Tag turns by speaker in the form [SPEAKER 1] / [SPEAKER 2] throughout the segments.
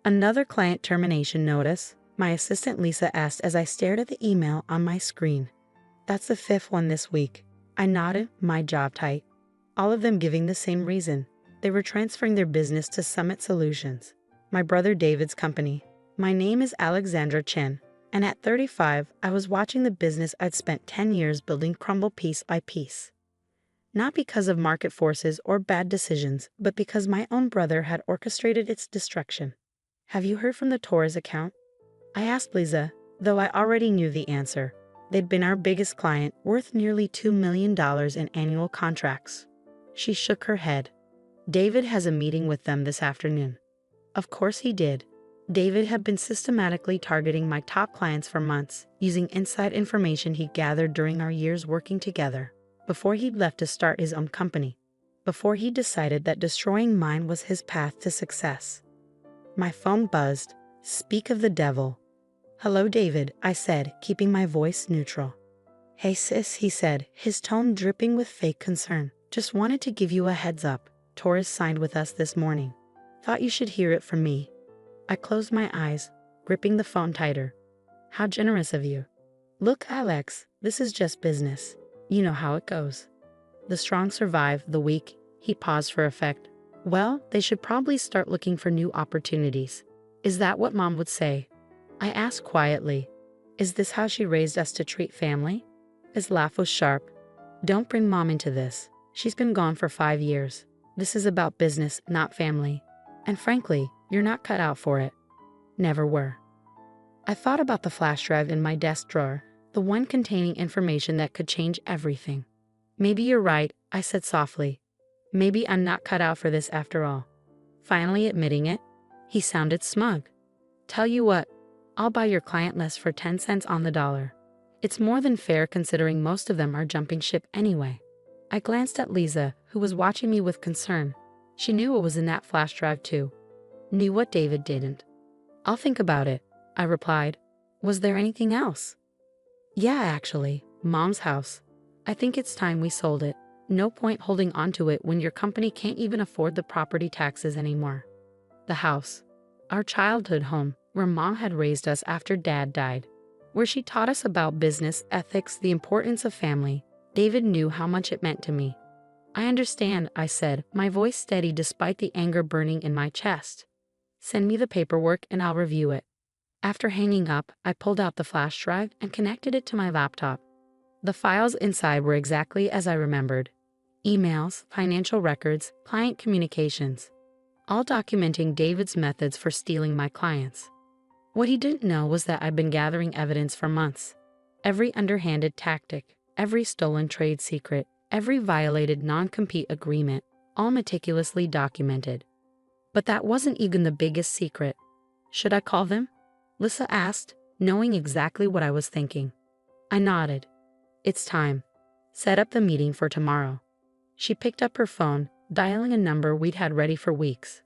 [SPEAKER 1] Another client termination notice, my assistant Lisa asked as I stared at the email on my screen. That's the fifth one this week. I nodded, my jaw tight. All of them giving the same reason. They were transferring their business to Summit Solutions, my brother David's company. My name is Alexandra Chen, and at 35, I was watching the business I'd spent 10 years building crumble piece by piece. Not because of market forces or bad decisions, but because my own brother had orchestrated its destruction. Have you heard from the Torres account? I asked Lisa, though I already knew the answer. They'd been our biggest client, worth nearly $2 million in annual contracts. She shook her head. David has a meeting with them this afternoon. Of course he did. David had been systematically targeting my top clients for months, using inside information he gathered during our years working together, before he'd left to start his own company, before he decided that destroying mine was his path to success. My phone buzzed. Speak of the devil. Hello, David, I said, keeping my voice neutral. Hey sis, he said, his tone dripping with fake concern. Just wanted to give you a heads up. Torres signed with us this morning. Thought you should hear it from me. I closed my eyes, gripping the phone tighter. How generous of you. Look, Alex, this is just business. You know how it goes. The strong survive, the weak. He paused for effect. Well, they should probably start looking for new opportunities. Is that what Mom would say? I asked quietly. Is this how she raised us to treat family? His laugh was sharp. Don't bring Mom into this. She's been gone for 5 years. This is about business, not family. And frankly, you're not cut out for it. Never were. I thought about the flash drive in my desk drawer, the one containing information that could change everything. Maybe you're right, I said softly. Maybe I'm not cut out for this after all. Finally admitting it, he sounded smug. Tell you what, I'll buy your client list for 10 cents on the dollar. It's more than fair considering most of them are jumping ship anyway. I glanced at Lisa, who was watching me with concern. She knew what was in that flash drive too. Knew what David didn't. I'll think about it, I replied. Was there anything else? Yeah, actually, Mom's house. I think it's time we sold it. No point holding onto it when your company can't even afford the property taxes anymore. The house. Our childhood home, where Mom had raised us after Dad died. Where she taught us about business, ethics, the importance of family. David knew how much it meant to me. I understand, I said, my voice steady despite the anger burning in my chest. Send me the paperwork and I'll review it. After hanging up, I pulled out the flash drive and connected it to my laptop. The files inside were exactly as I remembered. Emails, financial records, client communications. All documenting David's methods for stealing my clients. What he didn't know was that I'd been gathering evidence for months. Every underhanded tactic, every stolen trade secret, every violated non-compete agreement, all meticulously documented. But that wasn't even the biggest secret. Should I call them? Lisa asked, knowing exactly what I was thinking. I nodded. It's time. Set up the meeting for tomorrow. She picked up her phone, dialing a number we'd had ready for weeks.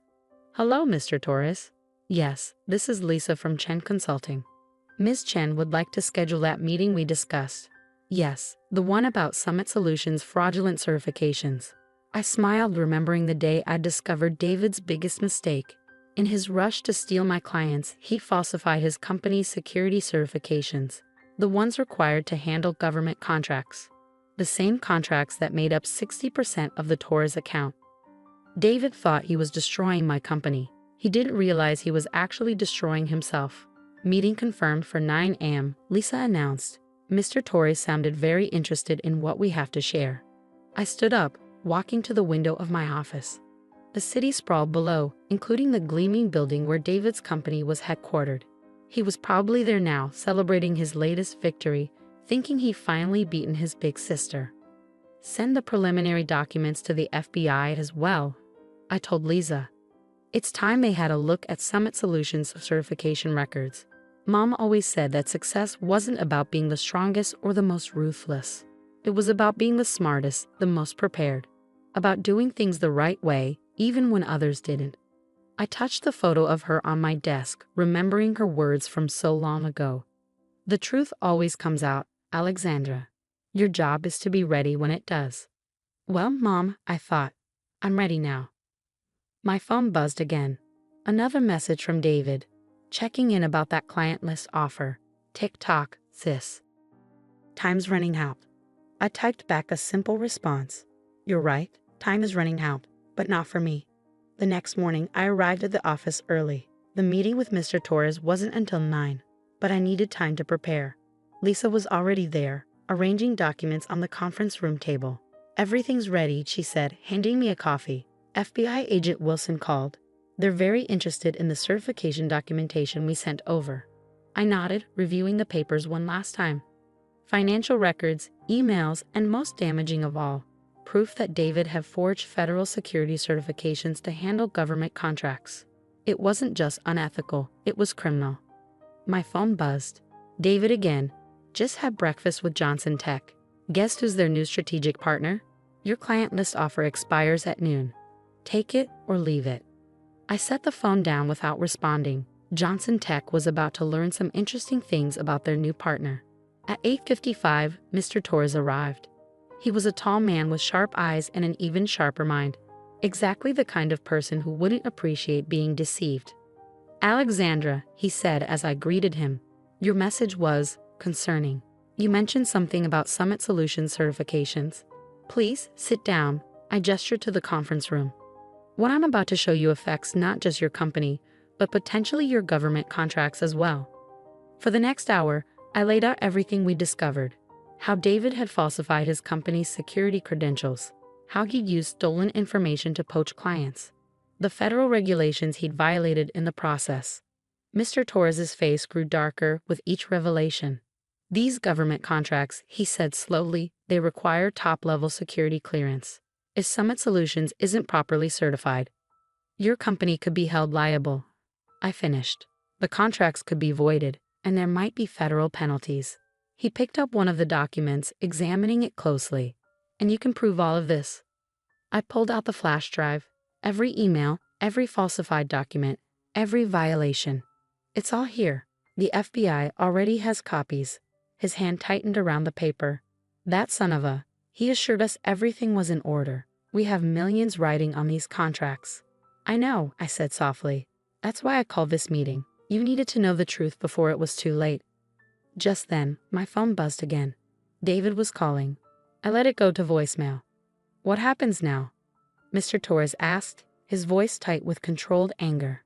[SPEAKER 1] Hello, Mr. Torres. Yes, this is Lisa from Chen Consulting. Ms. Chen would like to schedule that meeting we discussed. Yes, the one about Summit Solutions' fraudulent certifications. I smiled, remembering the day I discovered David's biggest mistake. In his rush to steal my clients, he falsified his company's security certifications, the ones required to handle government contracts. The same contracts that made up 60% of the Torres account. David thought he was destroying my company. He didn't realize he was actually destroying himself. Meeting confirmed for 9 a.m., Lisa announced. Mr. Torres sounded very interested in what we have to share. I stood up, walking to the window of my office. The city sprawled below, including the gleaming building where David's company was headquartered. He was probably there now, celebrating his latest victory, thinking he'd finally beaten his big sister. Send the preliminary documents to the FBI as well, I told Lisa. It's time they had a look at Summit Solutions' certification records. Mom always said that success wasn't about being the strongest or the most ruthless. It was about being the smartest, the most prepared. About doing things the right way, even when others didn't. I touched the photo of her on my desk, remembering her words from so long ago. The truth always comes out, Alexandra. Your job is to be ready when it does. Well, Mom, I thought. I'm ready now. My phone buzzed again. Another message from David, checking in about that client list offer. TikTok, sis. Time's running out. I typed back a simple response. You're right, time is running out, but not for me. The next morning, I arrived at the office early. The meeting with Mr. Torres wasn't until 9, but I needed time to prepare. Lisa was already there, arranging documents on the conference room table. Everything's ready, she said, handing me a coffee. FBI agent Wilson called. They're very interested in the certification documentation we sent over. I nodded, reviewing the papers one last time. Financial records, emails, and most damaging of all, proof that David had forged federal security certifications to handle government contracts. It wasn't just unethical, it was criminal. My phone buzzed. David again. Just had breakfast with Johnson Tech. Guess who's their new strategic partner? Your client list offer expires at noon. Take it or leave it. I set the phone down without responding. Johnson Tech was about to learn some interesting things about their new partner. At 8:55, Mr. Torres arrived. He was a tall man with sharp eyes and an even sharper mind. Exactly the kind of person who wouldn't appreciate being deceived. Alexandra, he said as I greeted him. Your message was concerning. You mentioned something about Summit Solutions certifications. Please sit down. I gestured to the conference room. What I'm about to show you affects not just your company, but potentially your government contracts as well. For the next hour, I laid out everything we discovered. How David had falsified his company's security credentials. How he'd used stolen information to poach clients. The federal regulations he'd violated in the process. Mr. Torres's face grew darker with each revelation. These government contracts, he said slowly, they require top-level security clearance. If Summit Solutions isn't properly certified, your company could be held liable. I finished. The contracts could be voided, and there might be federal penalties. He picked up one of the documents, examining it closely. And you can prove all of this. I pulled out the flash drive. Every email, every falsified document, every violation. It's all here. The FBI already has copies. His hand tightened around the paper. That son of a... He assured us everything was in order. We have millions riding on these contracts. I know, I said softly. That's why I called this meeting. You needed to know the truth before it was too late. Just then, my phone buzzed again. David was calling. I let it go to voicemail. What happens now? Mr. Torres asked, his voice tight with controlled anger.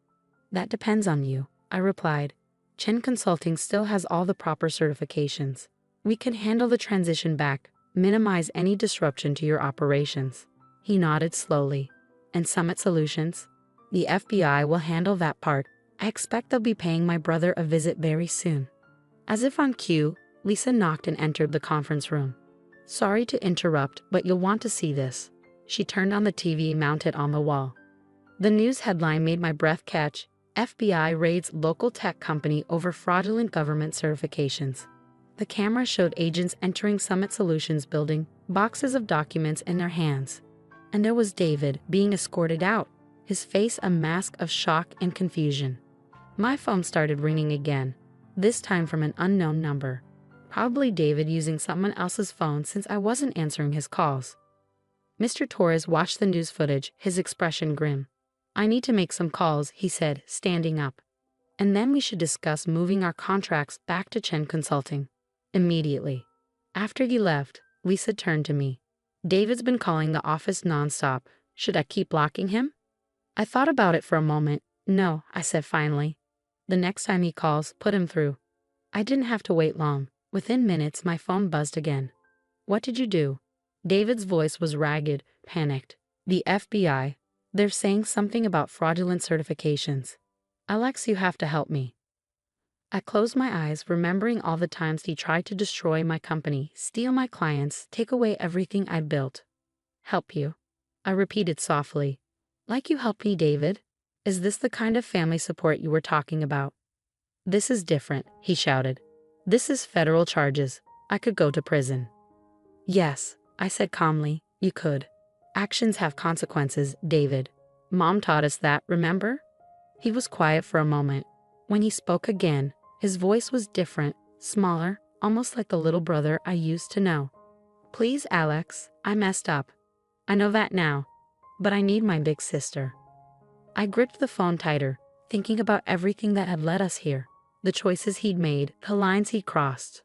[SPEAKER 1] That depends on you, I replied. Chen Consulting still has all the proper certifications. We can handle the transition back, minimize any disruption to your operations. He nodded slowly. And Summit Solutions? The FBI will handle that part. I expect they'll be paying my brother a visit very soon. As if on cue, Lisa knocked and entered the conference room. Sorry to interrupt, but you'll want to see this. She turned on the TV mounted on the wall. The news headline made my breath catch. FBI raids local tech company over fraudulent government certifications. The camera showed agents entering Summit Solutions building, boxes of documents in their hands. And there was David being escorted out, his face a mask of shock and confusion. My phone started ringing again, this time from an unknown number. Probably David using someone else's phone since I wasn't answering his calls. Mr. Torres watched the news footage, his expression grim. I need to make some calls, he said, standing up. And then we should discuss moving our contracts back to Chen Consulting. Immediately. After he left, Lisa turned to me. David's been calling the office nonstop. Should I keep blocking him? I thought about it for a moment. No, I said finally. The next time he calls, put him through. I didn't have to wait long. Within minutes, my phone buzzed again. What did you do? David's voice was ragged, panicked. The FBI. They're saying something about fraudulent certifications. Alex, you have to help me. I closed my eyes, remembering all the times he tried to destroy my company, steal my clients, take away everything I'd built. Help you? I repeated softly. Like you helped me, David? Is this the kind of family support you were talking about? This is different, he shouted. This is federal charges. I could go to prison. Yes, I said calmly, you could. Actions have consequences, David. Mom taught us that, remember? He was quiet for a moment. When he spoke again, his voice was different, smaller, almost like the little brother I used to know. Please, Alex, I messed up. I know that now. But I need my big sister. I gripped the phone tighter, thinking about everything that had led us here, the choices he'd made, the lines he'd crossed.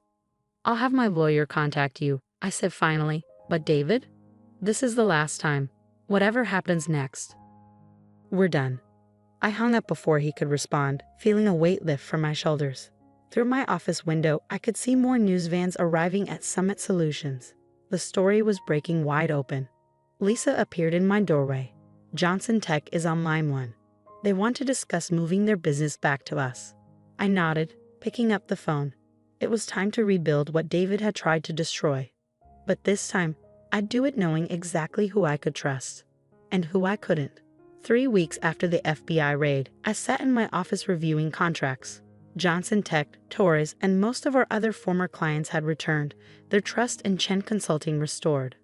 [SPEAKER 1] "I'll have my lawyer contact you," I said finally. "But David? This is the last time. Whatever happens next, we're done." I hung up before he could respond, feeling a weight lift from my shoulders. Through my office window, I could see more news vans arriving at Summit Solutions. The story was breaking wide open. Lisa appeared in my doorway. "Johnson Tech is on line 1. They want to discuss moving their business back to us." I nodded, picking up the phone. It was time to rebuild what David had tried to destroy. But this time, I'd do it knowing exactly who I could trust and who I couldn't. 3 weeks after the FBI raid, I sat in my office reviewing contracts. Johnson Tech, Torres, and most of our other former clients had returned, their trust in Chen Consulting restored.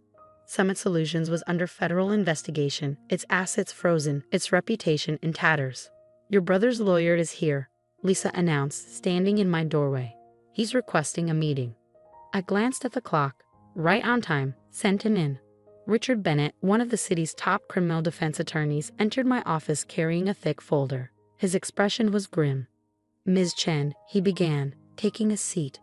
[SPEAKER 1] Summit Solutions was under federal investigation, its assets frozen, its reputation in tatters. "Your brother's lawyer is here," Lisa announced, standing in my doorway. "He's requesting a meeting." I glanced at the clock. Right on time, sent him in. Richard Bennett, one of the city's top criminal defense attorneys, entered my office carrying a thick folder. His expression was grim. "Ms. Chen," he began, taking a seat.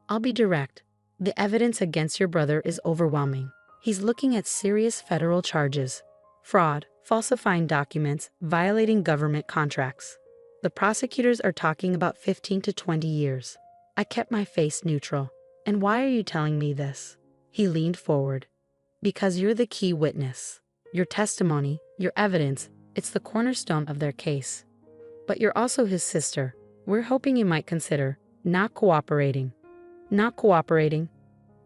[SPEAKER 1] "I'll be direct. The evidence against your brother is overwhelming. He's looking at serious federal charges: fraud, falsifying documents, violating government contracts. The prosecutors are talking about 15 to 20 years. I kept my face neutral. "And why are you telling me this?" He leaned forward. "Because you're the key witness. Your testimony, your evidence, it's the cornerstone of their case. But you're also his sister. We're hoping you might consider not cooperating." "Not cooperating?"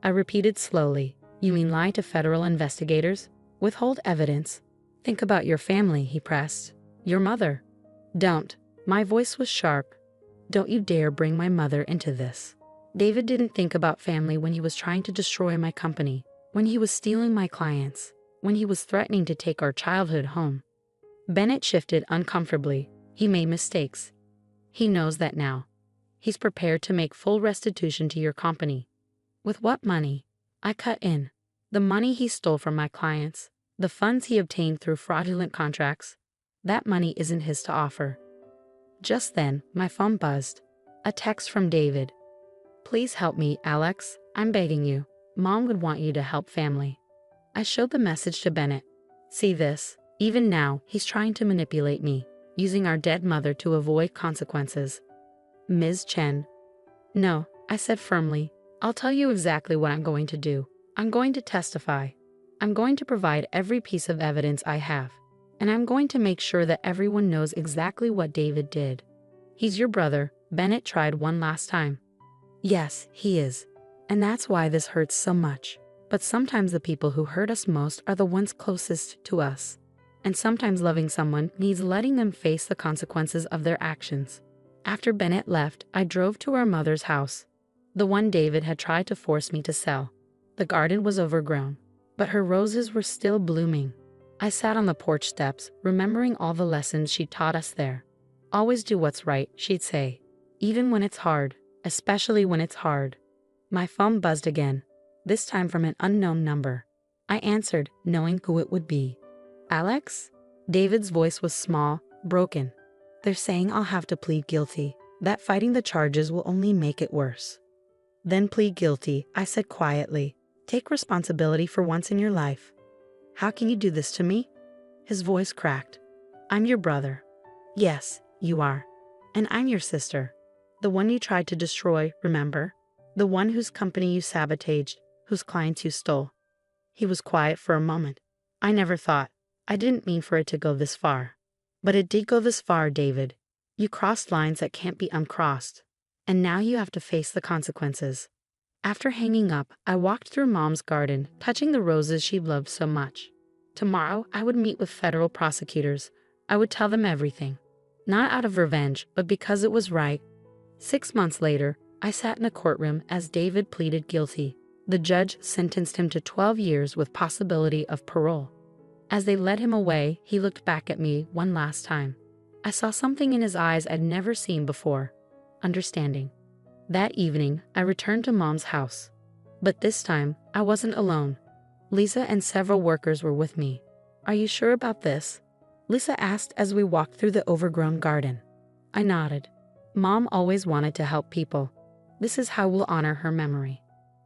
[SPEAKER 1] I repeated slowly. "You mean lie to federal investigators? Withhold evidence? Think about your family," he pressed. "Your mother." "Don't." My voice was sharp. "Don't you dare bring my mother into this. David didn't think about family when he was trying to destroy my company, when he was stealing my clients, when he was threatening to take our childhood home." Bennett shifted uncomfortably. "He made mistakes. He knows that now. He's prepared to make full restitution to your company." "With what money?" I cut in. "The money he stole from my clients, the funds he obtained through fraudulent contracts. That money isn't his to offer." Just then, my phone buzzed. A text from David. "Please help me, Alex. I'm begging you. Mom would want you to help family." I showed the message to Bennett. "See this? Even now, he's trying to manipulate me, using our dead mother to avoid consequences." "Ms. Chen." "No," I said firmly. "I'll tell you exactly what I'm going to do. I'm going to testify. I'm going to provide every piece of evidence I have. And I'm going to make sure that everyone knows exactly what David did." "He's your brother," Bennett tried one last time. "Yes, he is. And that's why this hurts so much. But sometimes the people who hurt us most are the ones closest to us. And sometimes loving someone means letting them face the consequences of their actions." After Bennett left, I drove to our mother's house, the one David had tried to force me to sell. The garden was overgrown, but her roses were still blooming. I sat on the porch steps, remembering all the lessons she'd taught us there. "Always do what's right," she'd say. "Even when it's hard, especially when it's hard." My phone buzzed again, this time from an unknown number. I answered, knowing who it would be. "Alex?" David's voice was small, broken. "They're saying I'll have to plead guilty, that fighting the charges will only make it worse." "Then plead guilty," I said quietly. "Take responsibility for once in your life." "How can you do this to me?" His voice cracked. "I'm your brother." "Yes, you are. And I'm your sister. The one you tried to destroy, remember? The one whose company you sabotaged, whose clients you stole." He was quiet for a moment. "I never thought. I didn't mean for it to go this far. But it did go this far, David. You crossed lines that can't be uncrossed. And now you have to face the consequences." After hanging up, I walked through Mom's garden, touching the roses she loved so much. Tomorrow, I would meet with federal prosecutors. I would tell them everything. Not out of revenge, but because it was right. 6 months later, I sat in a courtroom as David pleaded guilty. The judge sentenced him to 12 years with possibility of parole. As they led him away, he looked back at me one last time. I saw something in his eyes I'd never seen before. Understanding. That evening, I returned to Mom's house. But this time, I wasn't alone. Lisa and several workers were with me. "Are you sure about this?" Lisa asked as we walked through the overgrown garden. I nodded. Mom always wanted to help people. This is how we'll honor her memory.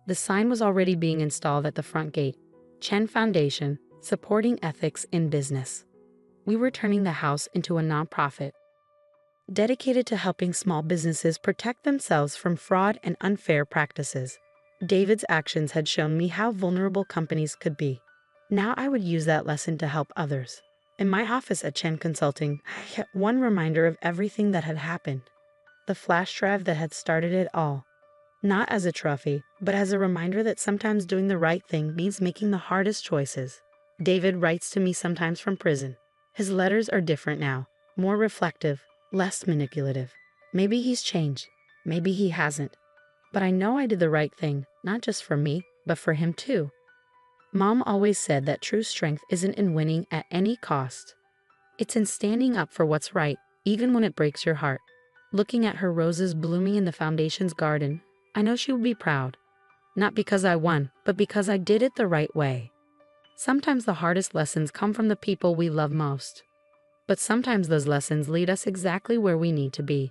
[SPEAKER 1] The sign was already being installed at the front gate. Chen Foundation, supporting ethics in business. We were turning the house into a nonprofit, dedicated to helping small businesses protect themselves from fraud and unfair practices. David's actions had shown me how vulnerable companies could be. Now I would use that lesson to help others. In my office at Chen Consulting, I kept one reminder of everything that had happened. The flash drive that had started it all. Not as a trophy, but as a reminder that sometimes doing the right thing means making the hardest choices. David writes to me sometimes from prison. His letters are different now, more reflective, less manipulative. Maybe he's changed. Maybe he hasn't. But I know I did the right thing, not just for me, but for him too. Mom always said that true strength isn't in winning at any cost. It's in standing up for what's right, even when it breaks your heart. Looking at her roses blooming in the foundation's garden, I know she would be proud. Not because I won, but because I did it the right way. Sometimes the hardest lessons come from the people we love most. But sometimes those lessons lead us exactly where we need to be.